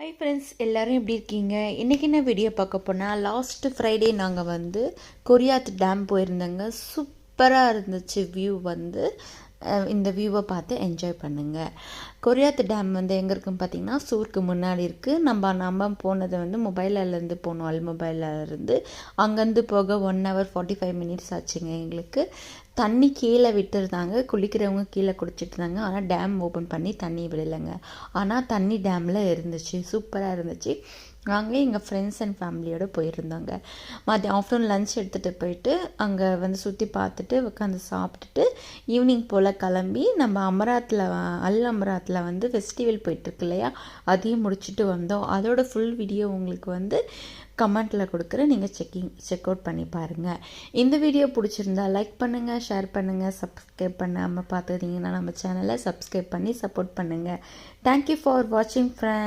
Hi friends, எல்லோரும் எப்படி இருக்கீங்க? இன்றைக்கி என்ன வீடியோ பார்க்க போனால், லாஸ்ட்டு ஃப்ரைடே நாங்கள் வந்து கொரியாத் டேம் போயிருந்தோங்க. சூப்பராக இருந்துச்சு வியூ வந்து. இந்த வியூவை பார்த்து என்ஜாய் பண்ணுங்கள். கொரியாத் டேம் வந்து எங்கே இருக்குன்னு பார்த்தீங்கன்னா, சூருக்கு முன்னாடி இருக்குது. நம்ம போனது வந்து மொபைலிலேருந்து போனோம், மொபைலிருந்து. அங்கேருந்து போக 1 hour 45 minutes ஆச்சுங்க எங்களுக்கு. தண்ணி கீழே விட்டுருந்தாங்க, குளிக்கிறவங்க கீழே குடிச்சிட்டு இருந்தாங்க. ஆனால் டேம் ஓப்பன் பண்ணி தண்ணி விடலைங்க. ஆனால் தண்ணி டேமில் இருந்துச்சு, சூப்பராக இருந்துச்சு. நாங்கள் எங்கள் ஃப்ரெண்ட்ஸ் அண்ட் ஃபேமிலியோடு போயிருந்தோங்க. மதியம் ஆஃப்டர்நூன் லன்ச் எடுத்துகிட்டு போயிட்டு அங்கே வந்து சுற்றி பார்த்துட்டு உட்காந்து சாப்பிட்டுட்டு ஈவினிங் போல் கிளம்பி நம்ம அமராத்தில் வந்து ஃபெஸ்டிவல் போயிட்டுருக்கு இல்லையா, அதையும் முடிச்சுட்டு வந்தோம். அதோட ஃபுல் வீடியோ உங்களுக்கு வந்து கமெண்ட்டில் கொடுக்குறேன், நீங்கள் செக் அவுட் பண்ணி பாருங்கள். இந்த வீடியோ பிடிச்சிருந்தா லைக் பண்ணுங்கள், ஷேர் பண்ணுங்கள். சப்ஸ்கிரைப் பண்ணாமல் பார்த்துக்கிட்டிங்கன்னா நம்ம சேனலை சப்ஸ்கிரைப் பண்ணி சப்போர்ட் பண்ணுங்கள். தேங்க்யூ ஃபார் வாட்சிங் ஃப்ரெண்ட்ஸ்.